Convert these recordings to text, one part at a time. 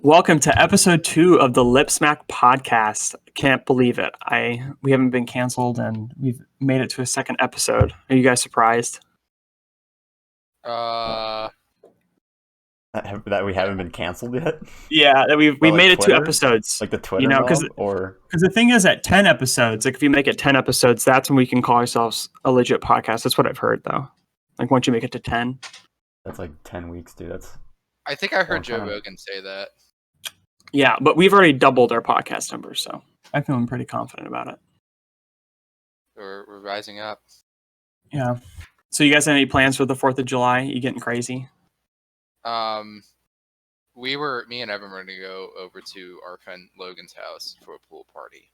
Welcome to episode 2 of the Lip Smack podcast. Can't believe it. We haven't been canceled and we've made it to a second episode. Are you guys surprised? That we haven't been canceled yet? Yeah, that we like made it Twitter? 2 episodes. Like the Twitter mob, or because the thing is, at 10 episodes, like if you make it 10 episodes, that's when we can call ourselves a legit podcast. That's what I've heard, though. Like once you make it to 10, that's like 10 weeks, dude. That's I think I heard Joe time. Rogan say that. yeah. But we've already doubled our podcast numbers, so I'm feeling pretty confident about it. We're rising up. Yeah. So you guys have any plans for the 4th of July? You getting crazy? Me and Evan were gonna go over to our friend Logan's house for a pool party.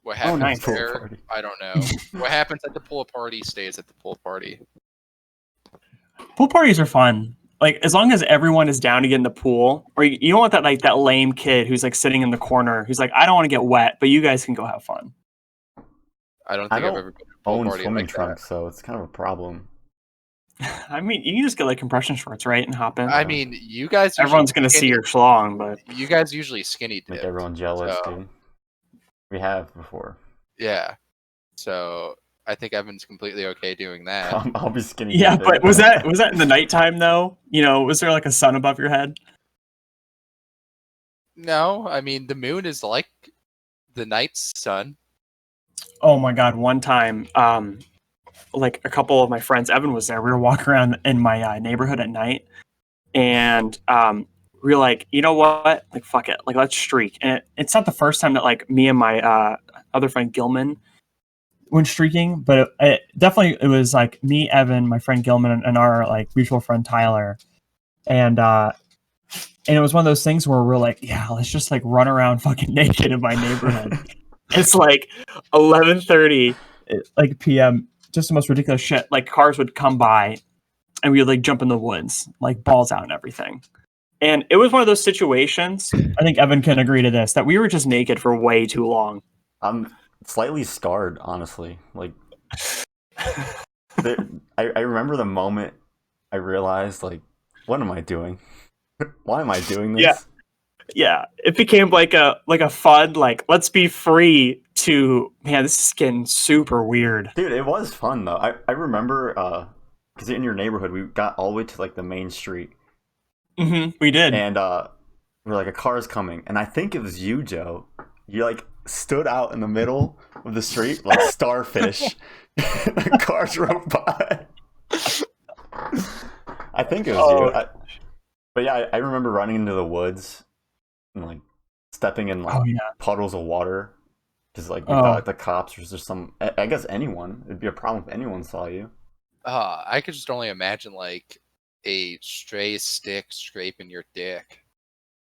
What happens nice. there? Pool party. I don't know. What happens at the pool party stays at the pool party. Pool parties are fun. Like as long as everyone is down to get in the pool, or you don't want that lame kid who's like sitting in the corner who's like, I don't want to get wet, but you guys can go have fun. I don't think I've ever been to a pool own party swimming like trunks, so it's kind of a problem. I mean, you can just get like compression shorts, right, and hop in. that. I mean, you guys. Everyone's gonna see your schlong, but You guys usually skinny dip. Make everyone jealous, so- dude. We have before. Yeah. So I think Evan's completely okay doing that. I'll be skinny. yeah. dipping. But was that in the nighttime though? You know, was there like a sun above your head? No, I mean the moon is like the night's sun. Oh my god! One time, like a couple of my friends, Evan was there. We were walking around in my neighborhood at night, and we were like, you know what? Like, fuck it. Like, let's streak. And it's not the first time that like me and my other friend Gilman went streaking, but it was like me, Evan, my friend Gilman, and our like mutual friend Tyler, and it was one of those things where we're like, yeah, let's just like run around fucking naked in my neighborhood. It's like 11:30 like p.m. Just the most ridiculous shit. Like cars would come by and we would like jump in the woods, like balls out and everything. And it was one of those situations, I think Evan can agree to this, that we were just naked for way too long. I'm slightly scarred, honestly. Like, I remember the moment I realized, like, what am I doing? Why am I doing this? Yeah. Yeah, it became like a fun, like, let's be free to, man, this is getting super weird. Dude, it was fun, though. I remember, because in your neighborhood, we got all the way to, like, the main street. Mm-hmm, we did. And we're like, a car's coming. And I think it was you, Joe. You, like, stood out in the middle of the street like starfish. The cars drove by. I think it was you. But yeah, I remember running into the woods and, like, stepping in, like, puddles of water. Because, like, we thought, like, the cops or just some... I guess anyone. It'd be a problem if anyone saw you. I could just only imagine, like, a stray stick scraping your dick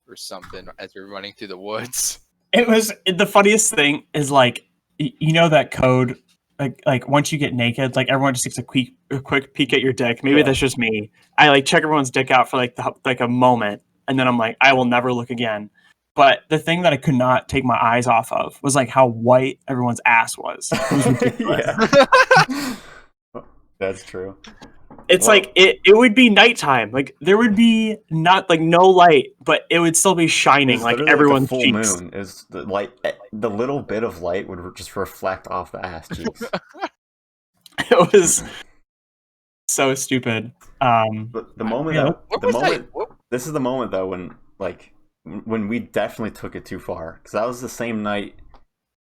or something as you're running through the woods. It was the funniest thing is like, you know, that code, like once you get naked, like everyone just takes a quick peek at your dick. Maybe that's just me. I like check everyone's dick out for like a moment, and then I'm like, I will never look again. But the thing that I could not take my eyes off of was like how white everyone's ass was. It was ridiculous. Yeah. That's true. It's like it would be nighttime. Like there would be not like no light, but it would still be shining like everyone's full cheeks. Moon is the light. The little bit of light would just reflect off the ass cheeks. It was so stupid. But the moment, yeah. This is the moment though when we definitely took it too far, because that was the same night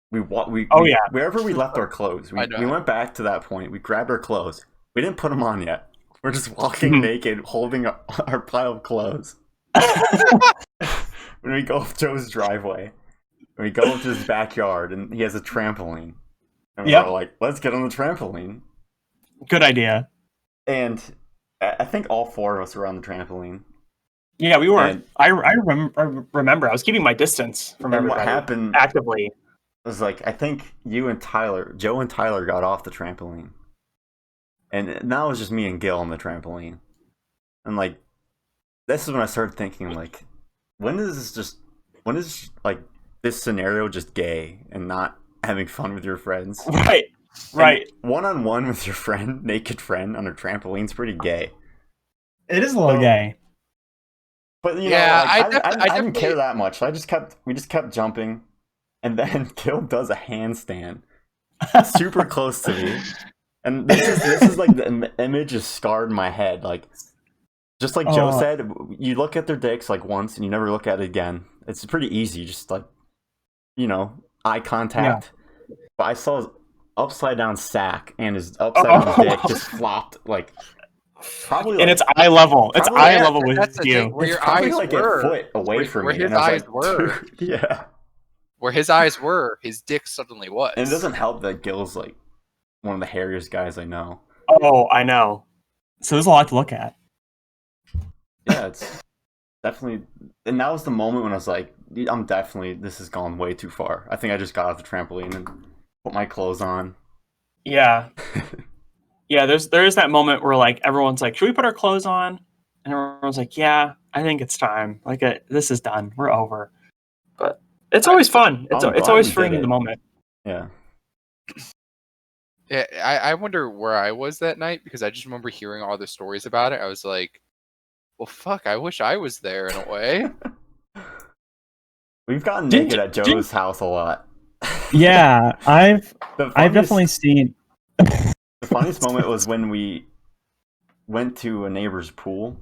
wherever we left our clothes. We went back to that point. We grabbed our clothes. We didn't put them on yet. We're just walking naked, holding our pile of clothes. When we go up Joe's driveway, when we go up to his backyard, and he has a trampoline. And we're like, let's get on the trampoline. Good idea. And I think all 4 of us were on the trampoline. Yeah, we were. And I remember. I was keeping my distance from everybody. What happened actively was like, I think Joe and Tyler got off the trampoline. And now it was just me and Gil on the trampoline. And, like, this is when I started thinking, like, when is like, this scenario just gay and not having fun with your friends? Right. One-on-one with your friend, naked friend, on a trampoline's pretty gay. It is a little gay. But you Yeah, know, like I I didn't definitely- care that much. We just kept jumping, and then Gil does a handstand super close to me, and this is like the image is scarred in my head. Like just like Joe Oh. said, you look at their dicks like once and you never look at it again. It's pretty easy, just like eye contact. But I saw his upside down sack and his upside down dick just flopped like probably and like it's eye level. It's probably- eye Yeah, level that's with the thing. you. Where it's your probably eyes like were, a foot away from where me, his and I was eyes like, were. dude, yeah. where his eyes were, his dick suddenly was. And it doesn't help that Gil's like one of the hairiest guys I know. Oh, I know. So there's a lot to look at. Yeah, it's definitely. And that was the moment when I was like, this has gone way too far. I think I just got off the trampoline and put my clothes on. Yeah. Yeah, there is that moment where like everyone's like, "Should we put our clothes on?" And everyone's like, "Yeah, I think it's time. Like, this is done. We're over." But it's always fun. It's I'm glad always we did freeing in it. the moment. Yeah. Yeah, I wonder where I was that night because I just remember hearing all the stories about it. I was like, well, fuck, I wish I was there in a way. We've gotten Didn't naked you- at Joe's house a lot. Yeah, I've The I've funniest- definitely seen. The funniest moment was when we went to a neighbor's pool.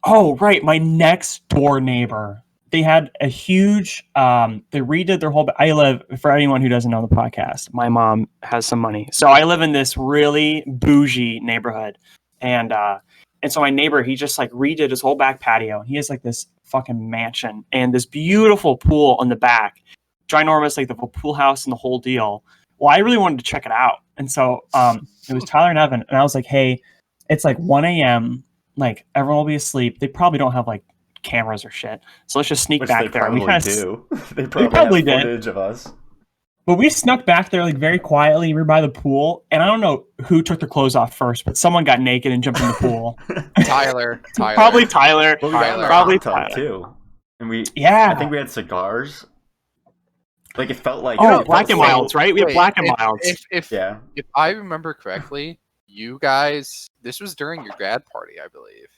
Oh, right. My next door neighbor. They had a huge they redid their whole I live for anyone who doesn't know the podcast, my mom has some money. So I live in this really bougie neighborhood. And so my neighbor, he just like redid his whole back patio. He has like this fucking mansion and this beautiful pool on the back. Ginormous, like the pool house and the whole deal. Well, I really wanted to check it out. And so it was Tyler and Evan, and I was like, hey, it's like 1 a.m. Like everyone will be asleep. They probably don't have like cameras or shit. So let's just sneak Which they back there. And probably we do. They probably probably have did. footage of us. But we snuck back there like very quietly. We were by the pool, and I don't know who took their clothes off first, but someone got naked and jumped in the pool. Tyler. Probably Tyler. Well, we got in the Probably hot tub Tyler. too, and Yeah. I think we had cigars. Like it felt like Oh, it Black felt and so- Milds, right? We have Wait, Black and Milds. Yeah, If I remember correctly, you guys, this was during your grad party, I believe,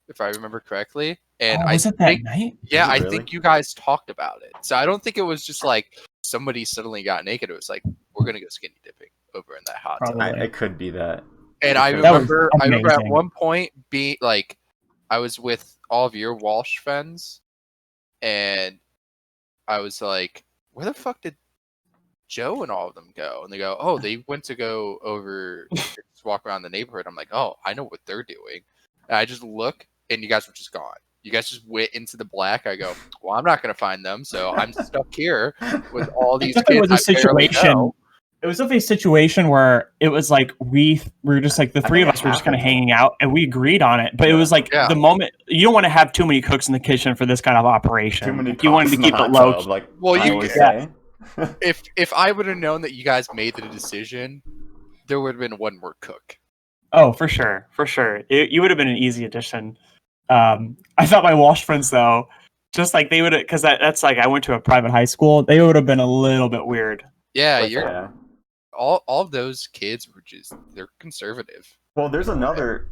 if I remember correctly. And Oh, I was it that think, night? yeah, Was it I really? think you guys talked about it. So I don't think it was just like somebody suddenly got naked. It was like, we're gonna go skinny dipping over in that hot tub. Probably. it could be that. And I That was remember at amazing. one point being like, I was with all of your Walsh friends, and I was like, where the fuck did Joe and all of them go? And they go, oh, they went to go over, just walk around the neighborhood. I'm like, oh, I know what they're doing. And I just look, and you guys were just gone. You guys just went into the black. I go, well, I'm not gonna find them, so I'm stuck here with all It these definitely kids. was a I barely situation. know. It was definitely a situation where it was like we were just like the I three of think us it were just kind of happened. hanging out, and we agreed on it. But it was like Yeah. the moment you don't want to have too many cooks in the kitchen for this kind of operation. Too many. Like, you wanted to cocks in keep the it hot low. tub, like Well, I you- always yeah. say. If I would have known that you guys made the decision, there would have been one more cook. Oh, for sure, for sure. You would have been an easy addition. I thought my Walsh friends though, just like they would, because that's like I went to a private high school. They would have been a little bit weird. Yeah, With you're Yeah. all of those kids were just they're conservative. Well, there's another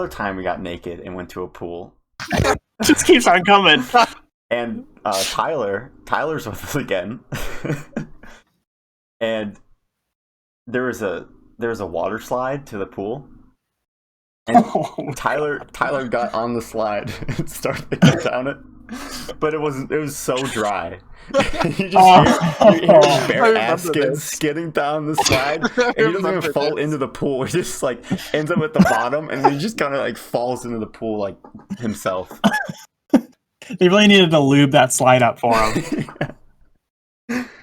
time we got naked and went to a pool, Just keeps on coming. and Tyler's with us again, and there was a water slide to the pool, and Tyler got on the slide and started to go down it, but it was so dry. You just hear his I bare remember ass skin this. skidding down the slide, I and he doesn't remember even fall this. into the pool. He just like ends up at the bottom, and then he just kind of like falls into the pool like himself. They really needed to lube that slide up for him.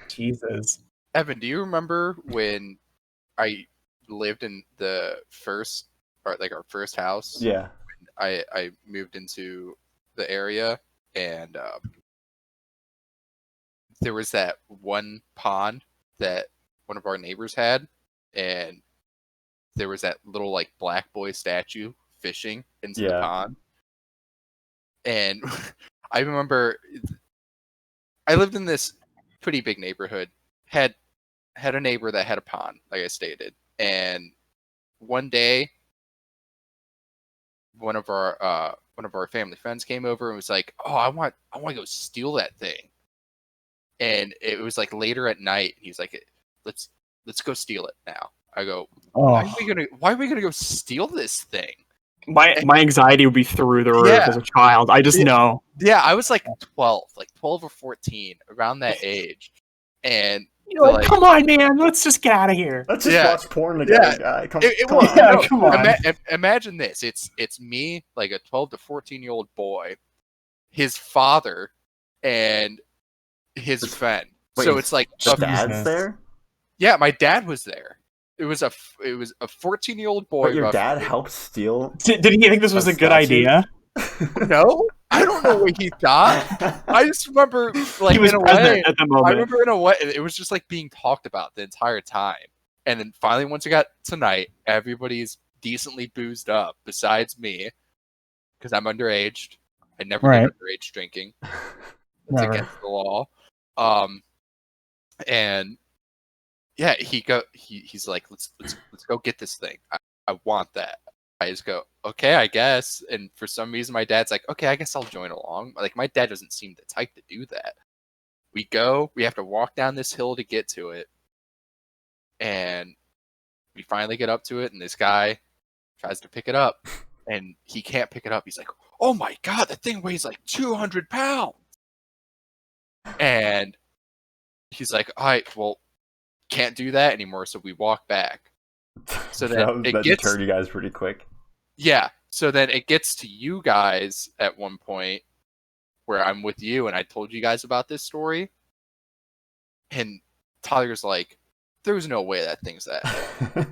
Jesus. Evan, do you remember when I lived in the first or like our first house? Yeah. I moved into the area, and there was that one pond that one of our neighbors had, and there was that little like black boy statue fishing into the Yeah. pond. And I remember I lived in this pretty big neighborhood, had a neighbor that had a pond, like I stated, and one day one of our one of our family friends came over and was like, "Oh, I want to go steal that thing." And it was like later at night. He's like, "Let's go steal it now." I go, "Why Oh, are we gonna go steal this thing?" My anxiety would be through the roof Yeah. as a child. I just know. Yeah, I was like 12 or 14, around that age, and You're like, like- come on, man, let's just get out of here. Let's just Yeah. watch porn together, guy. Come it on. was Yeah, no, come on. Imagine this. It's me, like a 12 to 14-year-old boy, his father, and his friend. Wait, So it's like The a- dad's there? yeah, my dad was there. It was a 14-year-old boy. But your roughly. dad helped steal? Did he think this was a good statue? idea? No, I don't know what he thought. I just remember, like, He was in a present way, at the I moment. remember in a way, it was just like being talked about the entire time. And then finally, once it got tonight, everybody's decently boozed up, besides me, because I'm underage. I never Right. did underage drinking. It's Never. against the law. And yeah, he's like, let's go get this thing. I want that. I just go, okay, I guess. And for some reason, my dad's like, okay, I guess I'll join along. Like, my dad doesn't seem the type to do that. We go, we have to walk down this hill to get to it. And we finally get up to it, and this guy tries to pick it up, and he can't pick it up. He's like, oh my God, that thing weighs like 200 pounds. And he's like, all right, well, can't do that anymore. So we walk back. So then that deterred you guys pretty quick. Yeah. So then it gets to you guys at one point where I'm with you, and I told you guys about this story. And Tyler's like, there's no way that thing's that heavy.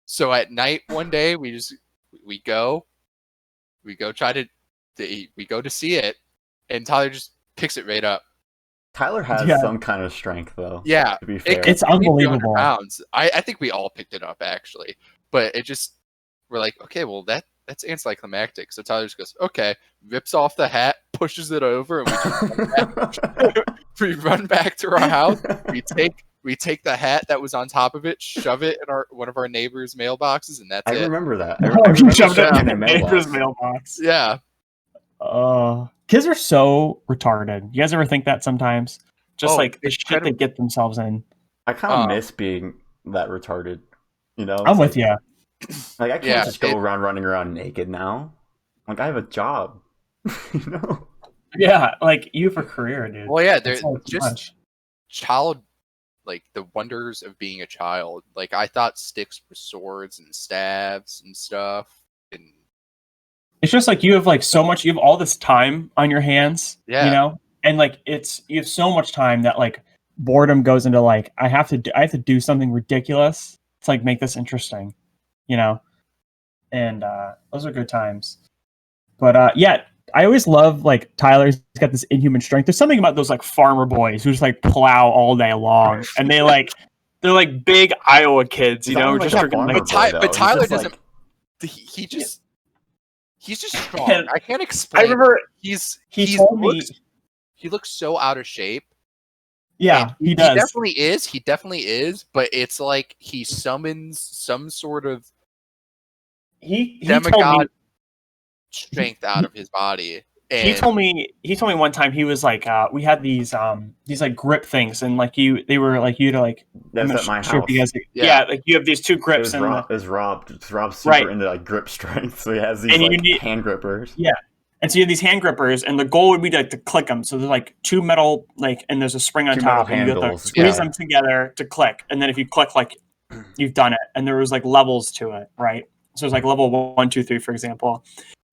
So at night one day, we go to see it, and Tyler just picks it right up. Tyler has Yeah. some kind of strength, though. Yeah. To be fair. It's It weighs 200 unbelievable. pounds. I think we all picked it up, actually. But it just, we're like, okay, well, that's anticlimactic. So Tyler just goes, okay, rips off the hat, pushes it over, and we run back to our house. We take the hat that was on top of it, shove it in one of our neighbors' mailboxes, and that's I it. remember that. Oh, I you remember Shoved it seeing in their the neighbor's mailbox. mailbox. Yeah. Kids are so retarded. You guys ever think that sometimes? Just Oh, like the it's shit they incredible. get themselves in. I kind of Uh, miss being that retarded. You know? I'm It's with like, you. Like, I can't Yeah, just go around running around naked now. Like, I have a job. You know? Yeah, like you have a career, dude. Well, yeah, That's they're all too just much. child, like the wonders of being a child. Like, I thought sticks were swords and staves and stuff. And It's just like you have like so much. You have all this time on your hands. Yeah. You know, and like you have so much time that like boredom goes into like I have to do something ridiculous to like make this interesting. You know, and those are good times. But yeah, I always love like Tyler's got this inhuman strength. There's something about those like farmer boys who just like plow all day long, and they're like big Iowa kids, you He's not know, even, just like, a freaking farmer like boy, though. but He's Tyler just, doesn't. like, He's just strong. I can't I explain. remember he told me. He looks so out of shape. Yeah, And he does. He definitely is. But it's like he summons some sort of He told me demigod strength out of his body. And he told me one time he was like we had these like grip things, and like they were like you to like That's I'm at my not sure if house. you guys Yeah. like you have these two It grips was and Rob. Rob's super Right. into like grip strength, so he has these And you like need- hand grippers. and so you have these hand grippers, and the goal would be to click them. So there's like two metal and there's a spring on Two metal top, and you have to handles, squeeze yeah. them together to click. And then if you click, like you've done it. And there was like levels to it, right? So it's like level 1, 2, 3, for example.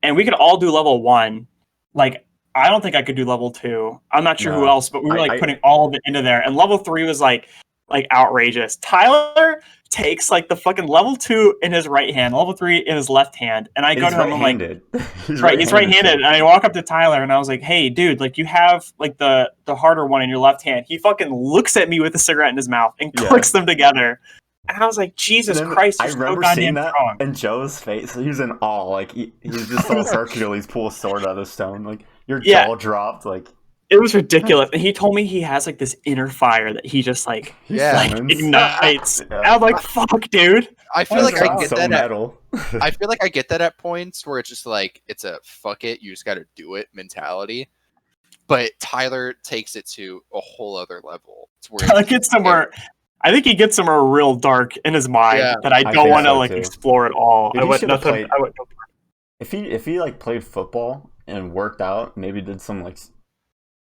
And we could all do level 1. Like I don't think I could do level 2. I'm not sure who No. else, but we were like I- putting all of it into there. And level 3 was like outrageous. Tyler takes like the fucking level 2 in his right hand, level 3 in his left hand, and I go He's to him. I'm like, right-handed. he's right-handed, and I walk up to Tyler and I was like, "Hey, dude, like you have like the harder one in your left hand." He fucking looks at me with a cigarette in his mouth and Yeah. clicks them together. And I was like, "Jesus And then Christ, I you're so remember goddamn seeing that, strong." and Joe's face. He was in awe. Like he just saw Hercules pull a sword out of the stone. Like your Yeah. jaw dropped. Like It was ridiculous. And he told me he has like this inner fire that he just like He Yeah. summons. ignites. Yeah. I'm like, fuck, dude. I feel Why like is I it get so that. metal. I feel like I get that at points where it's just like it's a fuck it, you just got to do it mentality. But Tyler takes it to a whole other level. It's where It gets somewhere. I think he gets somewhere real dark in his mind Yeah. that I I don't think want to so, like too. explore at all. Dude, I he went should've nothing. played- I went. If he like played football and worked out, maybe did some like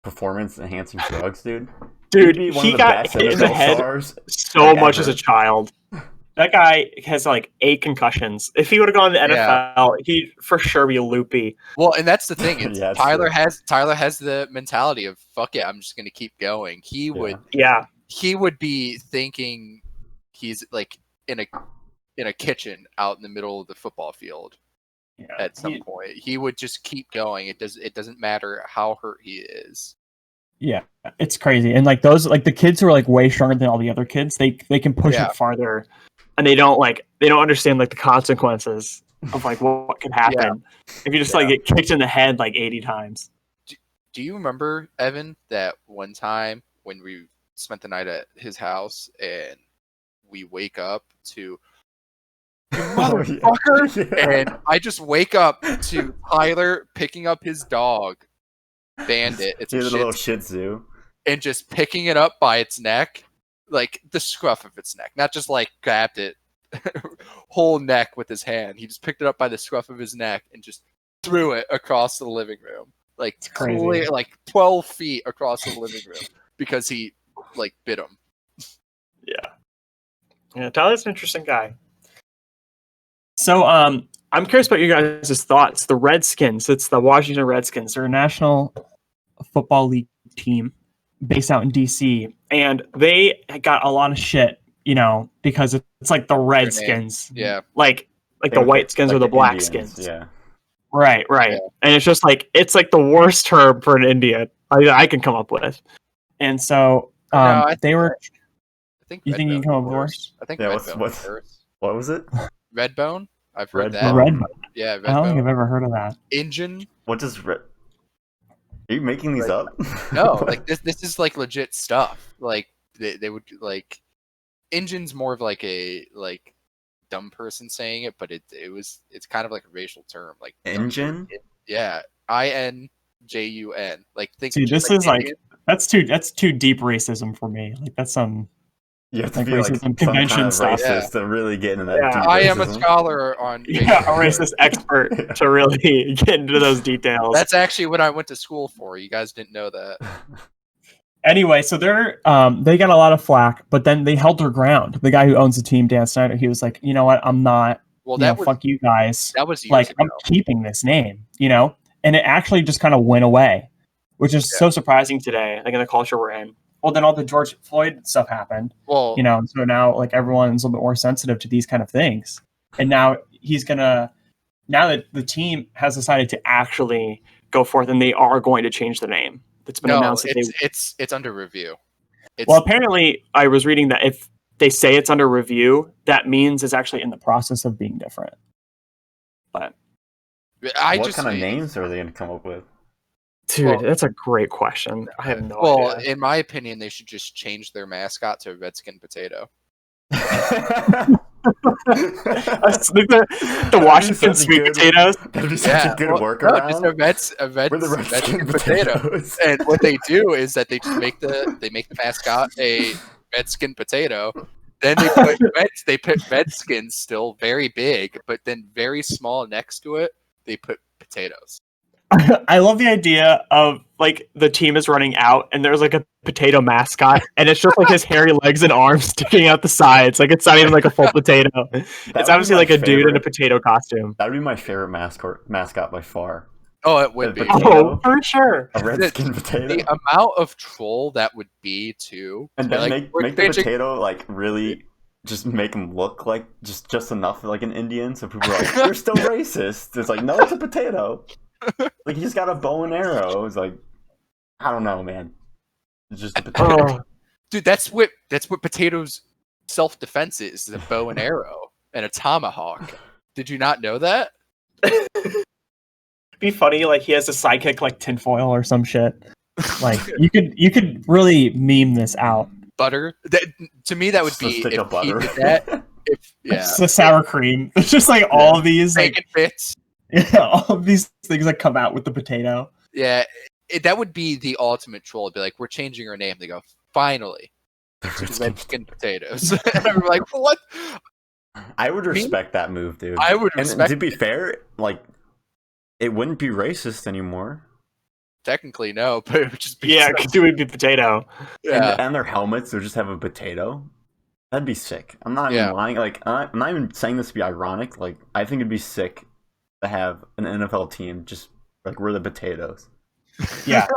performance enhancing drugs, dude. Dude, He'd be one he of the got best hit in the NFL head stars. so like, much as ever. a child. That guy has like 8 concussions. If he would have gone to the Yeah. NFL, he'd for sure be loopy. Well, and that's the thing. It's Yeah, it's Tyler true. has the mentality of fuck it, I'm just gonna keep going. He Yeah, would be thinking he's like in a kitchen out in the middle of the football field yeah. at some point. He would just keep going. It doesn't matter how hurt he is. Yeah, it's crazy. And like those, like the kids who are like way stronger than all the other kids, they can push Yeah. it farther. and they don't understand like the consequences of like what could happen if you just like get kicked in the head like 80 times. Do you remember, Evan, that one time when we spent the night at his house and we wake up to you motherfucker, Yeah. and I just wake up to Tyler picking up his dog, Bandit. It's He a had a Shih little Tzu, Shih Tzu. and just picking it up by its neck, like the scruff of its neck, not just like grabbed it whole neck with his hand. He just picked it up by the scruff of his neck and just threw it across the living room, like crazy. clear, like 12 feet across the living room because he like bit him. Yeah, Tyler's an interesting guy. So, I'm curious about you guys' thoughts. The Redskins, it's the Washington Redskins. They're a National Football League team based out in DC, and they got a lot of shit, because it's like the Redskins. Yeah. Like They the were white skins like or the black Indians, skins. Yeah. Right. Yeah. And it's just like it's like the worst term for an Indian I can come up with. And so I they were. I think You think you Redbone can come up with worse. worse? I think Yeah, Redbone what's- worse. What was it? Redbone? I've heard that. Redbone. Red. Yeah, I don't think I've Redbone. ever heard of that. Engine? What does red? Are you making these up? No, like this is like legit stuff. Like they would like Engine's more of like a like dumb person saying it, but it's kind of like a racial term. Like Engine? Yeah. INJUN. Like think See, just this is like Indian. that's too deep racism for me. Like that's some. You have to Like be like racism some convention kind of stuff. racist to really get into that Yeah. deep I am a racism. scholar on Yeah, a racist expert to really get into those details. That's actually what I went to school for. You guys didn't know that. Anyway, so they got a lot of flack, but then they held their ground. The guy who owns the team, Dan Snyder, he was like, you know what, I'm not. Well, that was fuck you guys. that was years Like ago. I'm keeping this name, and it actually just kind of went away, which is so surprising today, like in the culture we're in. Well, then all the George Floyd stuff happened, Well, so now like everyone's a little bit more sensitive to these kind of things, and now now that the team has decided to actually go forth and they are going to change the name. It's been no, announced that it's under review. It's, well, apparently I was reading that if they say it's under review, that means it's actually in the process of being different. but What kind of names are they going to come up with? dude, Well- that's a great question. I have no Well, idea. in my opinion, they should just change their mascot to Redskin Potato. the Washington such a sweet good- potatoes. That'd be such a good well, workaround. No, just a We're the Redskin Redskin Potato. potatoes. And what they do is that they just make the mascot a Redskin Potato. Then they put Redskins still very big, but then very small next to it, they put potatoes. I love the idea of like the team is running out and there's like a potato mascot and it's just like his hairy legs and arms sticking out the sides. Like it's not even like a full potato. That It's would be obviously my like a dude in a favorite- potato costume. That would be my favorite mascot by far. Oh, it would The be. potato. Oh, for sure. A Redskin potato. The amount of troll that would be too. And They're then like, make the potato like really just make him look like just enough like an Indian, so people are like, "You're still racist." It's like, no, it's a potato. Like he's got a bow and arrow. It's like, I don't know, man. It's just a potato. Oh, Dude, that's what potatoes self-defense is: a bow and arrow and a tomahawk. Did you not know that? be funny like he has a sidekick like tinfoil or some shit. Like you could really meme this out. Butter. To me, that would Just a be stick if of he butter. did that. Yeah, It's the sour cream. It's just like all of these like bacon bits. all of these things that come out with the potato. Yeah, that would be the ultimate troll. It'd be like, we're changing our name. They go, finally, to Redskin potatoes. And I'm like, what? I would respect that move, dude. I would And respect to be it. fair, like, it wouldn't be racist anymore. Technically, no, but it would just be Yeah, so- because it would be potato. yeah. And their helmets would just have a potato. That'd be sick. I'm not Yeah. even lying. Like, I'm not even saying this to be ironic. Like, I think it'd be sick to have an NFL team just like we're the potatoes. Yeah.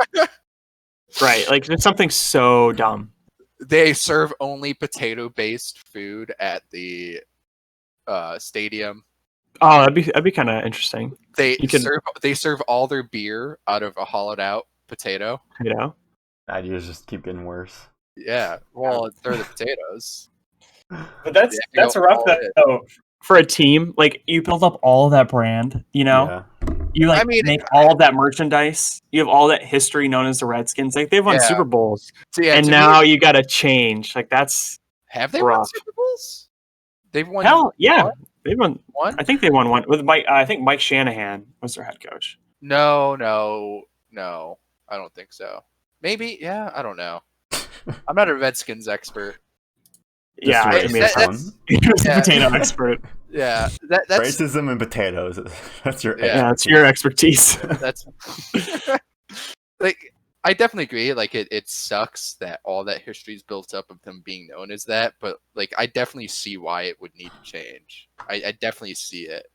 Right. Like it's something so dumb. They serve only potato-based food at the stadium. Oh, that'd be kind of interesting. They You can- serve all their beer out of a hollowed-out potato. You know. Ideas just keep getting worse. Yeah, well, they're the potatoes. But that's Yeah, go rough all that in. though. For a team, like you build up all of that brand, you know, Yeah. you like I mean- make all of that merchandise. You have all that history known as the Redskins. Like they've won Yeah. Super Bowls, So yeah, and to now me, you got to change. Like that's have they won rough. Super Bowls? They've won. hell yeah. one? They've won. One? I think they won one with Mike. I think Mike Shanahan was their head coach. No. I don't think so. Maybe. Yeah. I don't know. I'm not a Redskins expert. Yeah, Just I to mean, raise that's- fun. he was yeah. a potato expert. Yeah. That's Racism and potatoes. That's your Yeah. Yeah, it's your expertise. that's like I definitely agree. Like it sucks that all that history is built up of them being known as that, but like I definitely see why it would need to change. I definitely see it.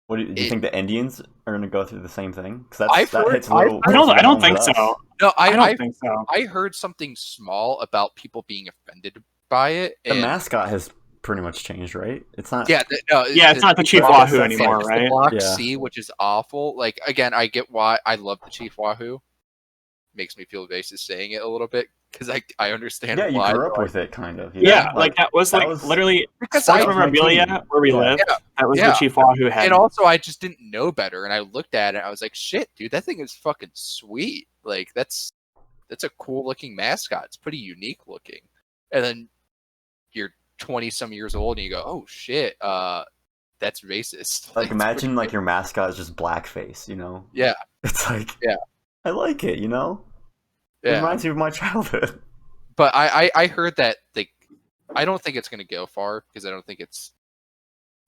What do you think the Indians are going to go through the same thing? Because I've that heard- hits a little. I don't home think with us. so. No, I don't I think so. I heard something small about people being offended by it. The And mascot has pretty much changed, right? It's not. yeah, no, Yeah, it's not the Chief Block- Wahoo that's anymore, it's right? the Block Yeah. C, which is awful. Like again, I get why I love the Chief Wahoo. Makes me feel racist saying it a little bit because I understand Yeah, you why. grew up but, with it, kind of. you Yeah, know? like that was that like was- literally because sports I was my memorabilia team. where we Yeah. lived. Yeah. That was Yeah. the Chief Wahoo head. and also I just didn't know better, and I looked at it. And I was like, "Shit, dude, that thing is fucking sweet. Like that's a cool looking mascot. It's pretty unique looking." And then you're 20 some years old, and you go, "Oh shit, that's racist." Like it's imagine pretty- like your mascot is just blackface, you know? Yeah. It's like Yeah. I like it, you know? It yeah. reminds me of my childhood. But I heard that like I don't think it's gonna go far because I don't think it's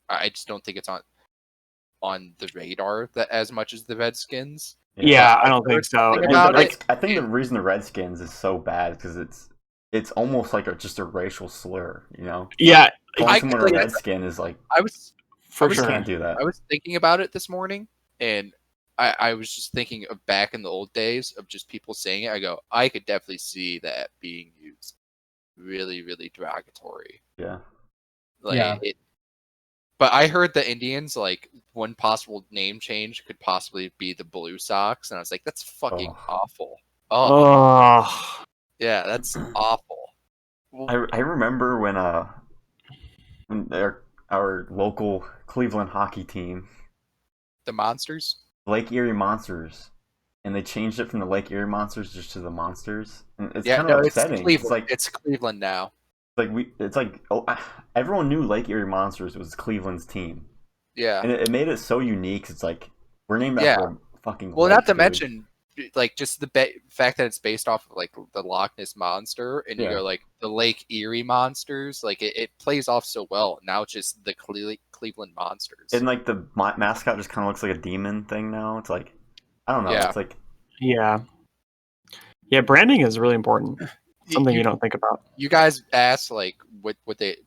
I just don't think it's on the radar that as much as the Redskins. yeah, I don't heard think so. something And, about like, it. I think the reason the Redskins is so bad is because it's almost like just a racial slur, you know? yeah, Calling I- someone like, a Redskin is like I was for was sure. can't do that. I was thinking about it this morning, and I was just thinking of back in the old days of just people saying it. I go, I could definitely see that being used really, really derogatory. Yeah. Like Yeah. but I heard the Indians like one possible name change could possibly be the Blue Sox, and I was like, that's fucking Oh. awful. Oh, Oh, yeah, that's awful. Well, I remember when our local Cleveland hockey team, the Monsters. Lake Erie Monsters, and they changed it from the Lake Erie Monsters just to the Monsters. And it's Yeah, kind no, of it's upsetting. Cleveland. It's It's Cleveland now. like everyone knew Lake Erie Monsters was Cleveland's team, Yeah. and it made it so unique. It's like we're named Yeah. after a fucking. Well, lake, not to dude. mention, like just the fact that it's based off of like the Loch Ness monster, and you Yeah. go like the Lake Erie monsters. Like it plays off so well. Now it's just the Cleveland monsters. And like the mascot just kind of looks like a demon thing now. It's like I don't know. Yeah. It's like yeah, yeah. Branding is really important. Something you don't think about. You guys asked like what would the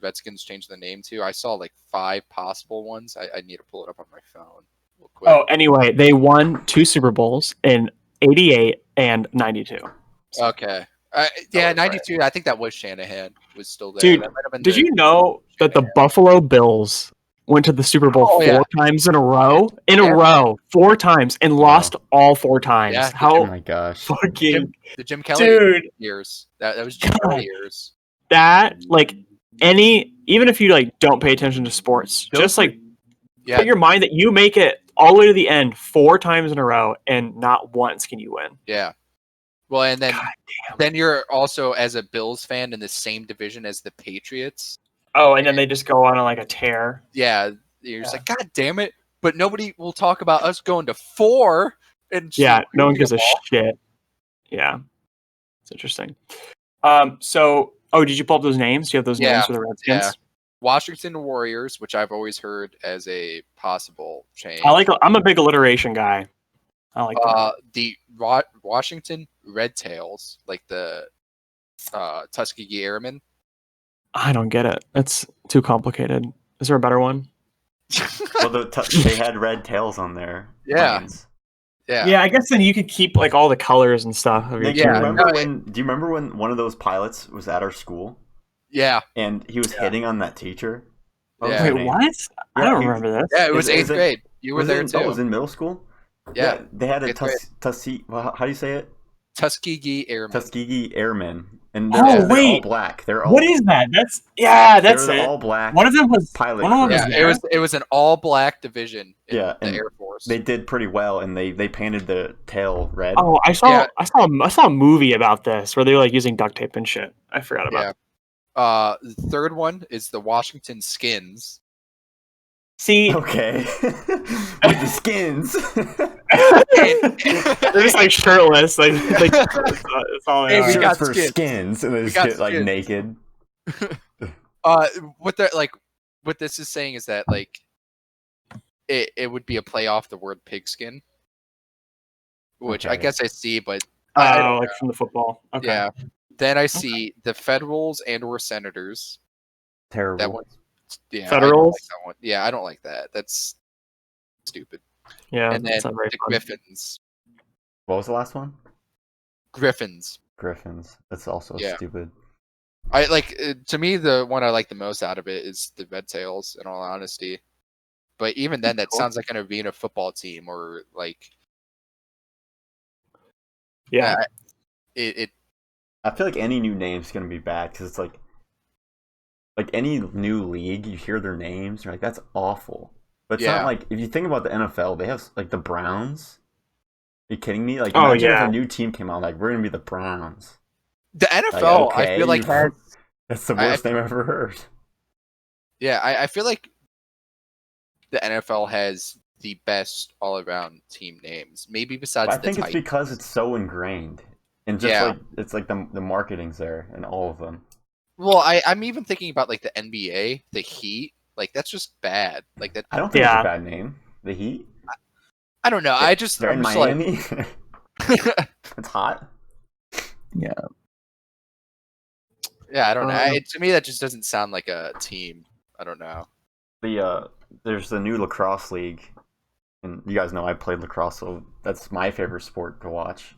Redskins change the name to? I saw like 5 possible ones. I need to pull it up on my phone real quick. Oh, anyway, they won 2 Super Bowls in '88 and '92. Okay. Yeah, right. 92. I think that was Shanahan was still there. Dude, That might have been Did the- you know that the Buffalo Bills went to the Super Bowl Oh, 4 yeah. times in a row? In Yeah. a row, 4 times, and lost all 4 times. Yeah, oh How my gosh. fucking the Jim Kelly dude? years? That was Jim Kelly years. That like even if you like don't pay attention to sports, Those just like Yeah, put your mind that you make it all the way to the end 4 times in a row, and not once can you win. Yeah. Well, and then God then you're also as a Bills fan in the same division as the Patriots. Oh, and then they just go on like a tear. Yeah, you're just like, God damn it! But nobody will talk about us going to 4. And Yeah, no one gives a ball. shit. Yeah, it's interesting. So, did you pull up those names? Do you have those Yeah, names for the Redskins? yeah. Washington Warriors, which I've always heard as a possible change. I'm a big alliteration guy. I like that. The Washington Red Tails, like the Tuskegee Airmen. I don't get it. It's too complicated. Is there a better one? Well, they had red tails on there. Yeah. Yeah. Yeah, I guess then you could keep like all the colors and stuff of your Nick, Yeah, do you team. remember no, when? Do you remember when one of those pilots was at our school Yeah. and he was hitting on that teacher? What was Yeah. her Wait, name? what? I Yeah, don't he- remember this. Yeah, it was Is 8th it- grade. You were Was there it, too. Oh, it was in middle school. Yeah. They had a Eighth grade. How do you say it? Tuskegee Airmen. Tuskegee Airmen, and Oh, they're all wait. black. They're all What is that? That's they're it. all black. One of them was pilot One of them crew. was Yeah, there. it was an all black division in Yeah, the and Air Force. They did pretty well, and they painted the tail red. Oh, I saw Yeah. I saw a movie about this where they were like using duct tape and shit. I forgot about. Yeah. The third one is the Washington Skins. See, Okay, with the skins. they're just like shirtless, like that's all they Hey, are. we Shirts got for skins. skins, and they We just got get like skins. naked. What this is saying is that like it would be a play off the word pigskin, which I Okay. guess I see, but I don't like from the football. Okay. yeah. Then I see the Federals and or Senators. Terrible. That one, yeah, I don't Federals? like that one. Yeah, I don't like that. That's stupid. Yeah, And then that's not very the fun. Griffins. What was the last one? Griffins. Griffins. That's also Yeah. stupid. I like to me the one I like the most out of it is the Red Tails. In all honesty, but even then, that Cool. sounds like an arena football team or like Yeah. it. I feel like any new name's gonna be bad because it's like any new league, you hear their names, you're like, that's awful. But it's Yeah. not like if you think about the NFL, they have like the Browns. Are you kidding me? Like, Oh, imagine yeah. if a new team came out, like we're gonna be the Browns. The Like, NFL, I okay, feel like you- has that's the I- worst name I've ever heard. yeah. I feel like the NFL has the best all around team names. Maybe besides But I the think it's Titans. because it's so ingrained, and just Yeah. like it's like the marketing's there in all of them. Well, I'm even thinking about like the NBA, the Heat. Like that's just bad. Like that. I don't think Yeah. it's a bad name. The Heat. I don't know. I just They're I'm in just Miami. Like, It's hot. yeah, I don't know. Um, To me, that just doesn't sound like a team. I don't know. There's the new lacrosse league, and you guys know I played lacrosse, so that's my favorite sport to watch.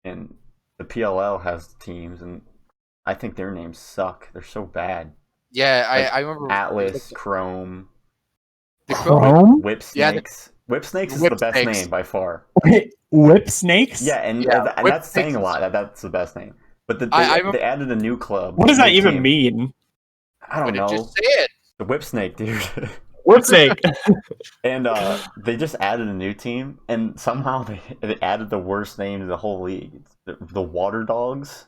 And the PLL has teams, and I think their names suck. They're so bad. Yeah, Like, I remember Atlas, Chrome, the Chrome- Chrome? Whip Yeah, Snakes. Whip Snakes is Whip the best Snakes. name by far. Wait, whip snakes? Yeah, and, Yeah, and Whip that's saying a Snakes lot. is- That's the best name. But I remember- they added a new club. What does that new even team. mean? I don't But know. just say it. The Whip Snake, dude. Whip snake. And they just added a new team, and somehow they added the worst name to the whole league. It's the Water Dogs.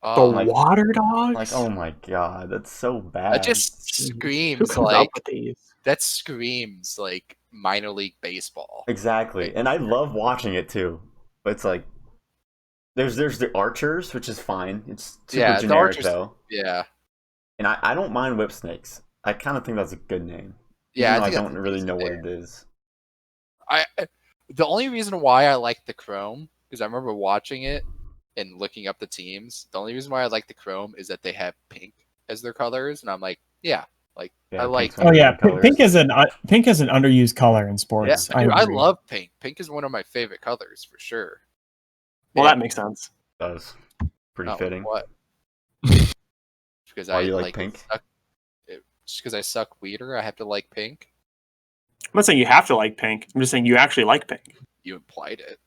the like- water dogs? Like, oh my god, that's so bad. That just Who screams comes like up with these? that screams like minor league baseball. Exactly, and I love watching it too. But it's like there's the Archers, which is fine. It's super Yeah, the generic Archers- though, Yeah, and I don't mind Whip Snakes. I kind of think that's a good name. yeah. Even though I think don't that's really know what decent it is. I the only reason why I like the Chrome is I remember watching it and looking up the teams. The only reason why I like the Chrome is that they have pink as their colors, and I'm like, yeah, like Yeah, I like. pink's one Oh of yeah, the colors. pink is an underused color in Yeah, sports. dude, I agree. love pink. Pink is one of my favorite colors for sure. Well, Yeah. that makes sense. Does pretty Oh, fitting. What? Because Why I you like pink? Just because I suck weeder, I have to like pink. I'm not saying you have to like pink. I'm just saying you actually like pink. You implied it.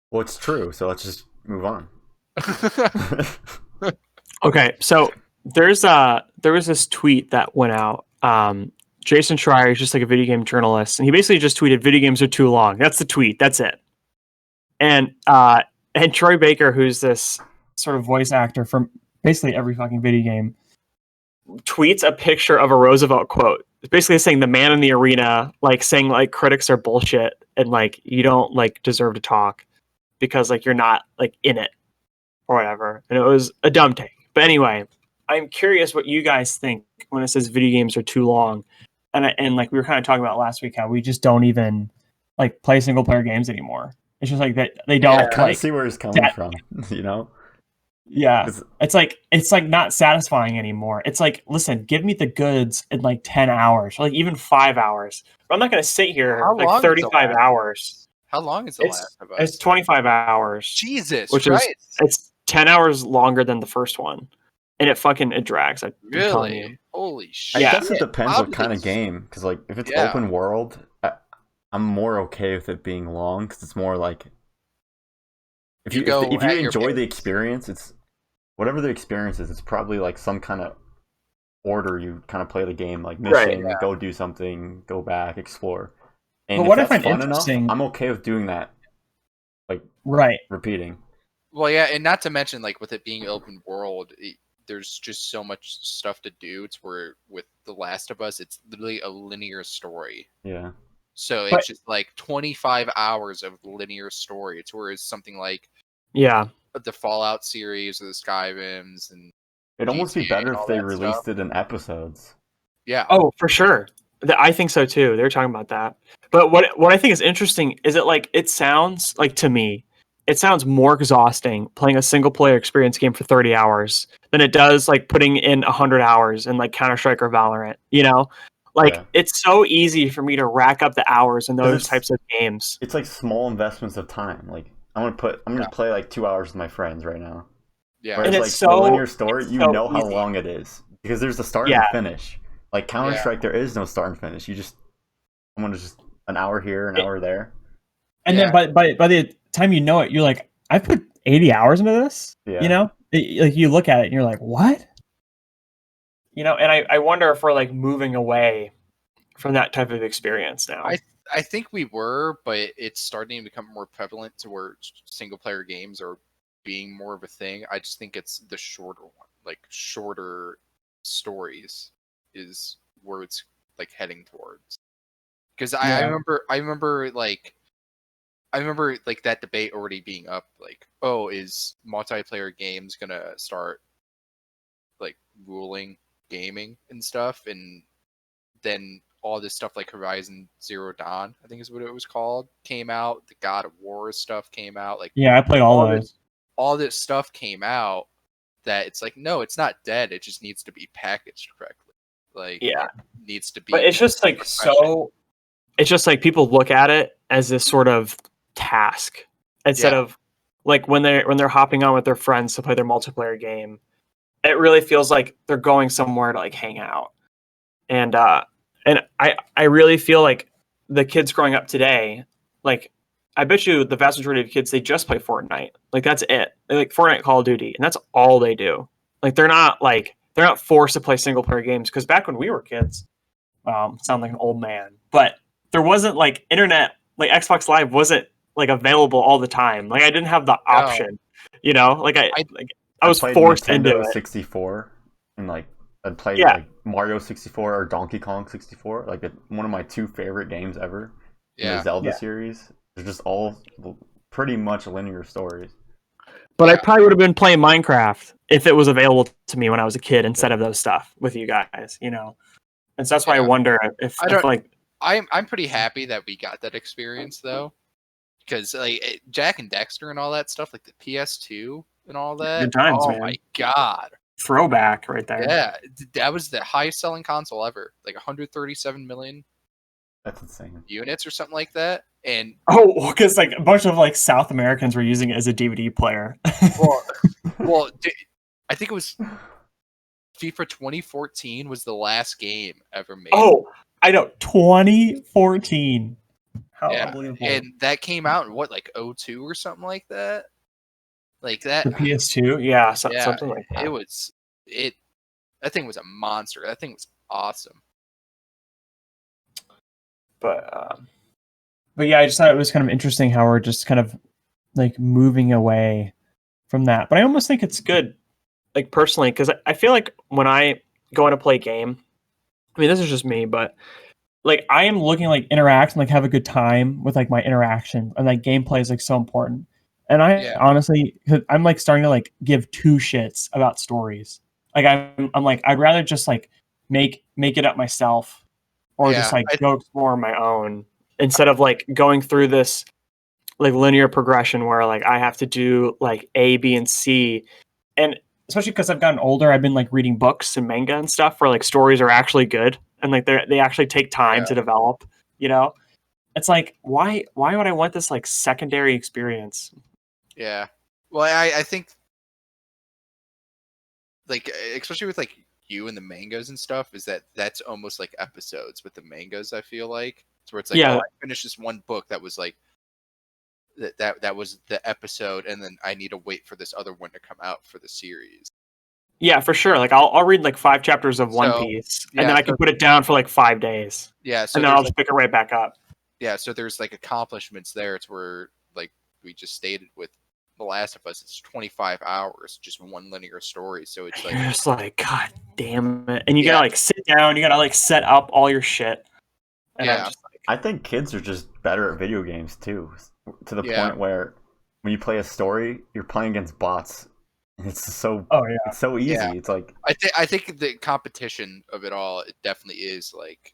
Well, it's true. So let's just move on. Okay, so there was this tweet that went out. Jason Schreier is just like a video game journalist, and he basically just tweeted, "Video games are too long." That's the tweet. That's it. And Troy Baker, who's this sort of voice actor from basically every fucking video game, tweets a picture of a Roosevelt quote. It's basically saying the man in the arena, like saying like critics are bullshit and like you don't like deserve to talk because like you're not like in it or whatever. And it was a dumb take. But anyway, I'm curious what you guys think when it says video games are too long. And like we were kind of talking about last week, how we just don't even like play single player games anymore. It's just like that they don't I kind like of see where he's coming from, you know? yeah. It's like not satisfying anymore. It's like, listen, give me the goods in like 10 hours, or like even 5 hours. But I'm not going to sit here How long like is The 35 Last hours. How long is The Last of Us? It's 25 hours. Jesus which Christ. it's 10 hours longer than the first one. And it drags. I'm telling you. Really? Holy I shit. guess it depends How what did kind they of game. Because like if it's Yeah. open world, I'm more okay with it being long because it's more like if You you go if you at your enjoy the pace. experience, it's whatever the experience is. It's probably like some kind of order you kind of play the game, like mission, Right, go do something, go back, explore. And But if what I that's find fun enough, interesting- I'm okay with doing that, like Right. repeating. Well, yeah, and not to mention, like, with it being open world, there's just so much stuff to do. It's where, with The Last of Us, it's literally a linear story. Yeah. So But- it's just, like, 25 hours of linear story. It's whereas something like Yeah. the Fallout series or the Skyrims and It'd almost be GTA better and if all they that released stuff. it in episodes. Yeah. Oh, for sure. I think so too. They were talking about that. But what I think is interesting is it sounds like, to me, it sounds more exhausting playing a single player experience game for 30 hours than it does like putting in 100 hours in like Counter-Strike or Valorant, you know? Like Yeah. it's so easy for me to rack up the hours in 'Cause those it's- types of games. It's like small investments of time. Like I'm gonna play like 2 hours with my friends right now. Yeah. Whereas And like it's the so- linear story, it's you so know how easy. long it is because there's a start Yeah. and finish. Like Counter Strike, there is no start and finish. I'm gonna just an hour here, an hour there. And then by the time you know it, you're like, I put 80 hours into this. Yeah. You know? Like you look at it and you're like, what? You know, and I wonder if we're like moving away from that type of experience now. I think we were, but it's starting to become more prevalent to where single player games are being more of a thing. I just think it's the shorter one, like shorter stories is where it's like heading towards. Because I remember like that debate already being up, like, oh, is multiplayer games gonna start like ruling gaming and stuff, and then all this stuff like Horizon Zero Dawn, I think is what it was called, came out. The God of War stuff came out. Like, Yeah, I played all all those. all this stuff came out that it's like, no, it's not dead. It just needs to be packaged correctly. Like, Yeah. it needs to be. But it's just like so. It's just like people look at it as this sort of task instead Yeah. of like when they're hopping on with their friends to play their multiplayer game. It really feels like they're going somewhere to like hang out, and I really feel like the kids growing up today, like I bet you the vast majority of kids, they just play Fortnite. Like that's it. They like Fortnite, Call of Duty, and that's all they do. Like they're not forced to play single player games because back when we were kids, sound like an old man, but there wasn't like internet, like Xbox Live wasn't like available all the time. Like I didn't have the option, you know. Like I was played forced Nintendo into it. 64 and like I'd play Yeah. like Mario 64 or Donkey Kong 64, like one of my two favorite games ever in the Yeah. Zelda Yeah. series. They're just all pretty much linear stories. But I probably would have been playing Minecraft if it was available to me when I was a kid instead of those stuff with you guys, you know. And so that's why I Yeah. wonder if like I'm pretty happy that we got that experience though, because like Jack and Dexter and all that stuff, like the PS2 and all that. Good times, oh man. my god! throwback right there. Yeah, that was the highest selling console ever, like 137 million That's insane. units or something like that. And Oh, because like a bunch of like South Americans were using it as a DVD player. well, I think it was FIFA 2014 was the last game ever made. Oh, I know. 2014. How Yeah, unbelievable. and that came out in what, like 02 or something like that. Like that. The PS2? Yeah, Yeah, something like that. It was it. That thing was a monster. That thing was awesome. But yeah, I just thought it was kind of interesting how we're just kind of like moving away from that. But I almost think it's good, like personally, because I feel like when I go in to play a game, I mean, this is just me, but like I am looking to, like interact and like have a good time with like my interaction, and like gameplay is like so important. And I Yeah. honestly, I'm like starting to like give two shits about stories. Like I'm like I'd rather just like make it up myself, or just Yeah, like go explore on my own instead of like going through this like linear progression where like I have to do like A, B, and C. And especially because I've gotten older, I've been like reading books and manga and stuff where like stories are actually good and like they actually take time to develop, you know? It's like why would I want this like secondary experience? Yeah. Well, I think like especially with like you and the mangoes and stuff is that's almost like episodes with the mangoes. I feel like it's where it's like, Yeah. oh, I finished this one book that was like that was the episode, and then I need to wait for this other one to come out for the series. Yeah, for sure. Like I'll read like 5 chapters of One So, Piece, yeah, and then I can put it down for like 5 days, Yeah, so and then I'll there's just pick it right back up. so there's like accomplishments there. It's where like we just stated with The Last of Us, it's 25 hours, just one linear story. So it's You're like, just like, God damn it! And you Yeah. gotta like sit down, you gotta like set up all your shit. And I'm Yeah. just like, I think kids are just better at video games too, to the Yeah. point where when you play a story, you're playing against bots. And it's so oh yeah. it's so easy. Yeah. It's like I think the competition of it all, it definitely is like,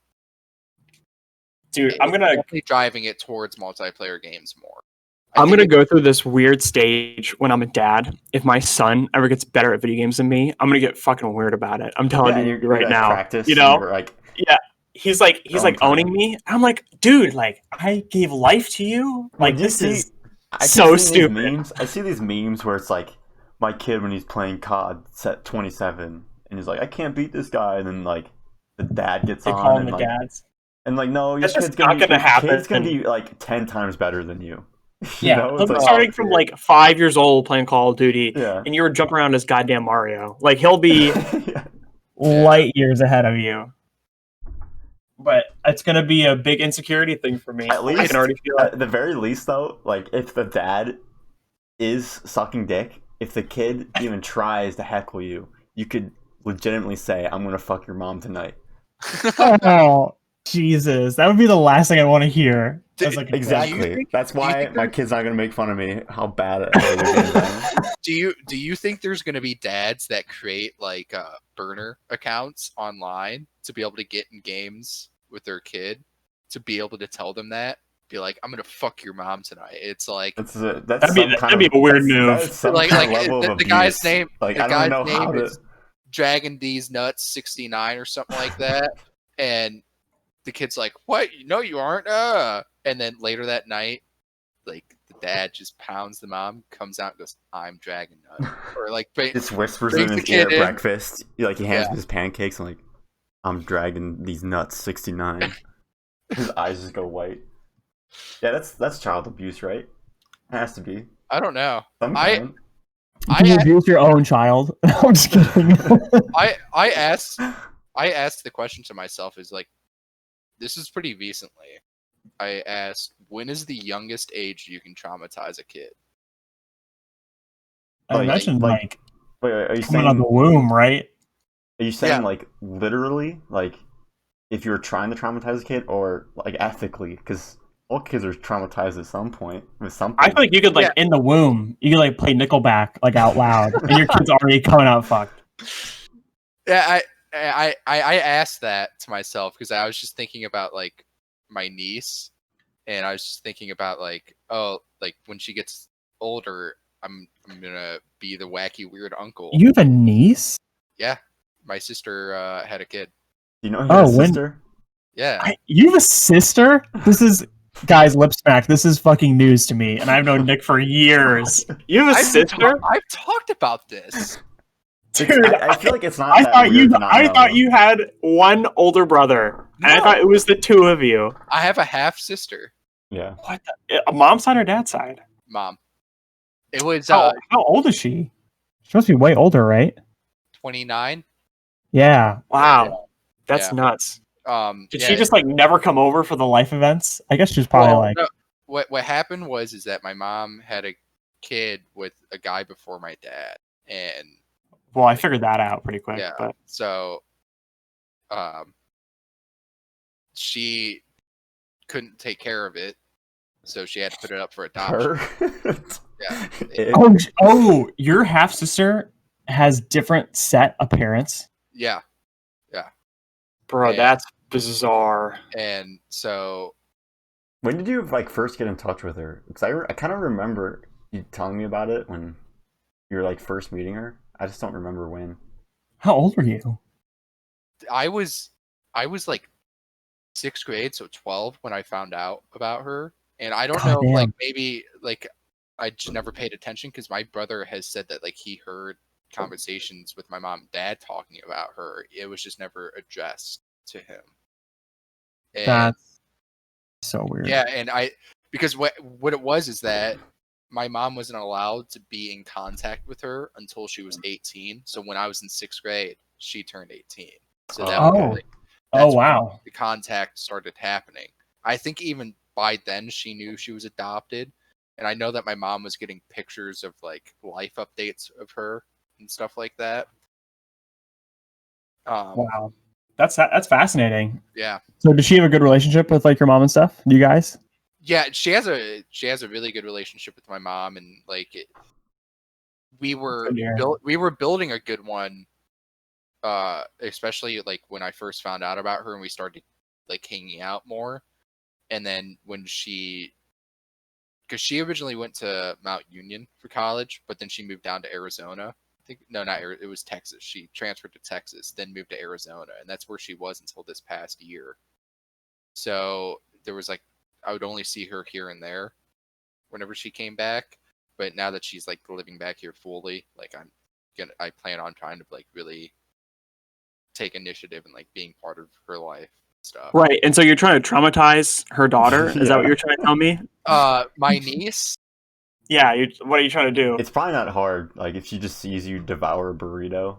Dude, it's definitely driving it towards multiplayer games more. I'm gonna go through this weird stage when I'm a dad. If my son ever gets better at video games than me, I'm gonna get fucking weird about it. I'm telling you you're right gonna now. practice. You And know, you're like, he's like Own owning time. me. I'm like, dude, like I gave life to you. Like When you this see- is I keep so seeing these stupid. memes. I see these memes where it's like my kid when he's playing COD set 27, and he's like, I can't beat this guy, and then like the dad gets They on call them and the like dads. and like no, your That's just kid's gonna not be gonna happen. Kid's gonna be like 10 times better than you. You Yeah, know? he'll It's be like, starting oh, from shit. like 5 years old playing Call of Duty, Yeah. and you were jumping around as goddamn Mario. Like he'll be Yeah. light years ahead of you. But it's gonna be a big insecurity thing for me. At I least, can already feel it. at the very least, though, like if the dad is sucking dick, if the kid even tries to heckle you, you could legitimately say, "I'm gonna fuck your mom tonight." Oh Jesus, that would be the last thing I want to hear. As like a Exactly. think- That's do you why think my there's- kid's not gonna make fun of me. How bad at video games I am. Do you think there's going to be dads that create like burner accounts online to be able to get in games with their kid, to be able to tell them that, be like, I'm gonna fuck your mom tonight? It's like That's That'd some be kind a of weird that's- move. That is some Like- kind of like, level of the guy's abuse. name- Like the I don't know guy's how name to. is- Dragon D's nuts 69 or something like that, and the kid's like, "What? No, you aren't." And then later that night, like the dad just pounds the mom, comes out and goes, "I'm Dragon Nut," or like, Just whispers brings in the his ear kid at in. breakfast. Like he hands Yeah. him his pancakes and like, I'm dragging these nuts 69. His eyes just go white. Yeah, that's child abuse, right? It has to be. I don't know. Some I- kind. Do you abuse your own child? I'm just kidding. I asked the question to myself, is like, this is pretty recently. I asked, when is the youngest age you can traumatize a kid? I Like- imagine like- like Wait, are you coming out of saying? the womb, right? Are you saying Yeah. like literally, like if you're trying to traumatize a kid, or like ethically? Because all kids are traumatized at some point with something. I feel like you could like in the womb, you could like play Nickelback like out loud, and your kid's already coming out fucked. Yeah, I asked that to myself because I was just thinking about like my niece, and I was just thinking about like, oh, like when she gets older, I'm gonna be the wacky weird uncle. You have a niece? Yeah, my sister had a kid. Do you know he Oh, has a when- sister? Yeah, You have a sister? This is guys, lip smack. This is fucking news to me, and I've known Nick for years. You have a sister, I've talked about this. dude. I feel like it's not. I that thought weird to not I know. thought you had one older brother, and I No. thought it was the two of you. I have a half sister, Yeah. What? A mom's side or dad's side? mom. It was How old is she? She must be way older, right? 29. Yeah. Wow. That's Yeah. nuts. Did yeah, she just like never come over for the life events? I guess she's probably well, like, no, what happened is that my mom had a kid with a guy before my dad, and Well, I figured that out pretty quick, yeah, but so she couldn't take care of it, so she had to put it up for adoption. Her? Yeah. your half sister has different set of parents. Yeah, bro, Yeah. that's bizarre. and so When did you like first get in touch with her? Because I kind of remember you telling me about it when you were like first meeting her. I just don't remember when. How old were you? I was like 6th grade, so 12 when I found out about her, and I don't God know if like damn. maybe like I just never paid attention because my brother has said that like he heard conversations with my mom and dad talking about her. It was just never addressed to him. And That's so weird. yeah, and because what it was is that my mom wasn't allowed to be in contact with her until she was 18. So when I was in 6th grade, she turned 18. So that Oh, was okay. like, Oh that's when wow. the contact started happening. I think even by then she knew she was adopted, and I know that my mom was getting pictures of like life updates of her and stuff like that. Wow. That's fascinating. Yeah, So does she have a good relationship with like your mom and stuff? You guys? yeah, she has a really good relationship with my mom, and like we were Good to hear. we were building a good one, especially like when I first found out about her and we started like hanging out more. And then when because she originally went to Mount Union for college, but then she moved down to Arizona. I think no, not Arizona, it was Texas. She transferred to Texas, then moved to Arizona, and that's where she was until this past year. So there was like I would only see her here and there whenever she came back. But now that she's like living back here fully, like I plan on trying to like really take initiative and like being part of her life and stuff. Right. And so you're trying to traumatize her daughter? Is that what Yeah. you're trying to tell me? My niece. Yeah. What are you trying to do? It's probably not hard. Like if she just sees you devour a burrito,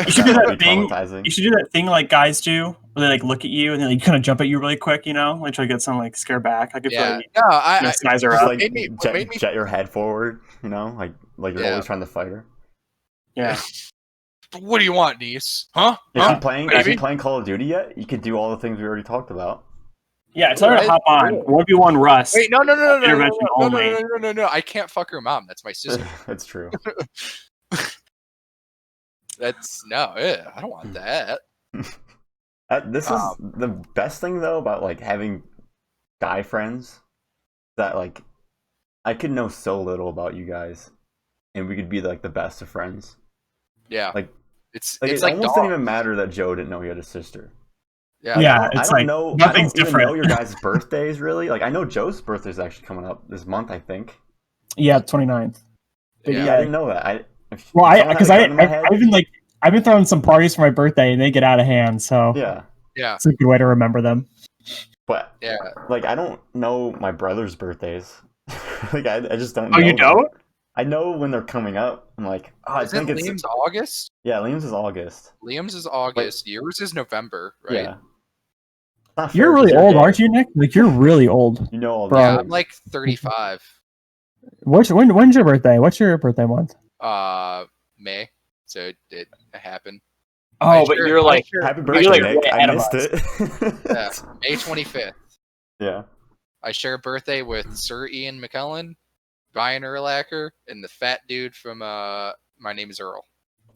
You should do that that might be thing. traumatizing. You should do that thing like guys do, where they like look at you and then like, kind of jump at you really quick, like try to get some like scare back. I could Yeah, like no, I size her Just up. like made me- what made me- jet your head forward, like you're Yeah. always trying to fight her. Yeah. what do you want, niece? Huh? Is Huh? she playing? Baby? Is she playing Call of Duty yet? You could do all the things we already talked about. Yeah. Tell her to Right. hop on. 1v1 Rust. Wait, no, Intervention only. no. I can't fuck her mom. That's my sister. That's true. That's no, yeah, I don't want that. This is the best thing though about like having guy friends. That like I could know so little about you guys, and we could be like the best of friends. Yeah, Like it's it like almost dogs. didn't even matter that Joe didn't know he had a sister. Yeah, Yeah, I it's don't like know. nothing's I don't even different. know your guys' birthdays really. Like I know Joe's birthday is actually coming up this month, I think. Yeah, 29th. But Yeah. yeah, I didn't know that. Well, Because I've been throwing some parties for my birthday and they get out of hand, so yeah, yeah, it's a good way to remember them. but yeah. like I don't know my brother's birthdays. Like I just don't. Oh, know you them. don't? I know when they're coming up. I'm like, oh, I Isn't think it's Liam's August? yeah. Liam's is August. Liam's is August. Yours is November, right? Yeah. It's not You're fair 'cause really your old, day. aren't you, Nick? Like you're really old. You know all Bro. the Yeah, things. I'm like 35. When's your birthday? What's your birthday month? May. So it happened. Oh, but you're like Happy You're birthday, like Nick! way I ahead of missed us. it. Yeah, May 25th. Yeah. I share a birthday with Sir Ian McKellen, Brian Urlacher, and the fat dude from My Name is Earl.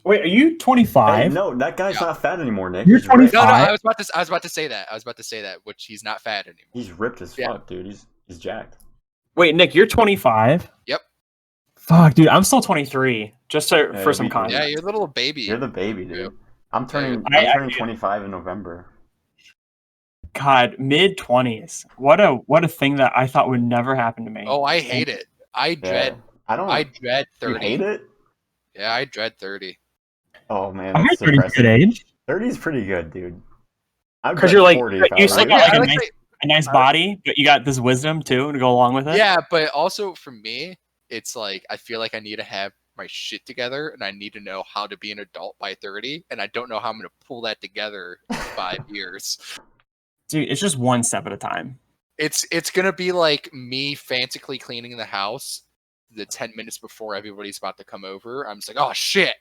Wait, are you 25? Hey, no, that guy's Yeah. not fat anymore, Nick. You're He's ripped. 25. No, Five? I was about to say that. Which he's not fat anymore. He's ripped as Yeah. fuck, dude. He's jacked. Wait, Nick, you're 25. Yep. Fuck, dude. I'm still 23. Just Yeah, for some we- context. Yeah, you're a little baby. You're the baby, dude. Yeah. I'm turning. I- I'm turning 25 in November. God, mid 20s. What a thing that I thought would never happen to me. Oh, I hate it. I Yeah. I dread You 30. hate it? Yeah, I dread 30. Oh man, I that's heard 30's depressing. good age. 30 is pretty good, dude. I'd because bet you're like 40 if I you was still you. got like I a like nice, to- a nice body, but you got this wisdom too to go along with it. Yeah, but also for me, it's like I feel like I need to have my shit together and I need to know how to be an adult by 30, and I don't know how I'm going to pull that together in 5 years. Dude, it's just one step at a time. It's gonna be like me frantically cleaning the house the 10 minutes before everybody's about to come over. I'm just like, oh shit,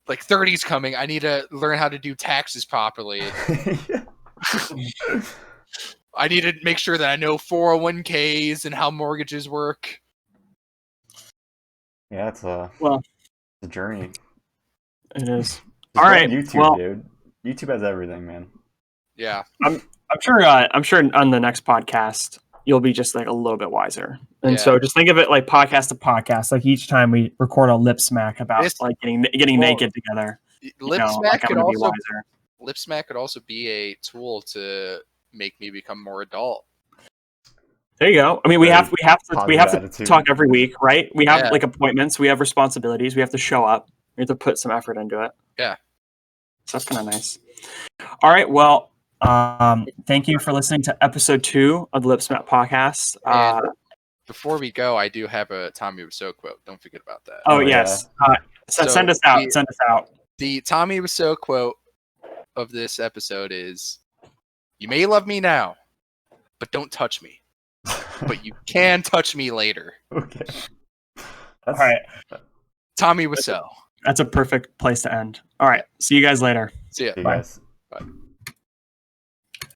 like 30's coming. I need to learn how to do taxes properly. I need to make sure that I know 401ks and how mortgages work. Yeah, it's a journey. It is. Just All go on right, YouTube, well- dude. YouTube has everything, man. Yeah. I'm sure on the next podcast you'll be just like a little bit wiser. And Yeah. so just think of it like podcast to podcast. Like each time we record a lip smack about This- like getting well, naked together. Lip you know, smack like I'm could gonna be also wiser. lip smack could also be a tool to make me become more adult. There you go. I mean, we Very have to positive attitude. talk every week, right? We have Yeah. like appointments. We have responsibilities. We have to show up. We have to put some effort into it. Yeah. So that's kind of nice. All right. Well, thank you for listening to episode 2 of the Lip Smack podcast. And before we go, I do have a Tommy Wiseau quote. Don't forget about that. Oh, Oh, yes. So Send us out. Send us out. The Tommy Wiseau quote of this episode is, "You may love me now, but don't touch me. But you can touch me later." Okay. All right. Tommy Wiseau. That's a perfect place to end. All right. See you guys later. See ya. See you Bye. guys. Bye.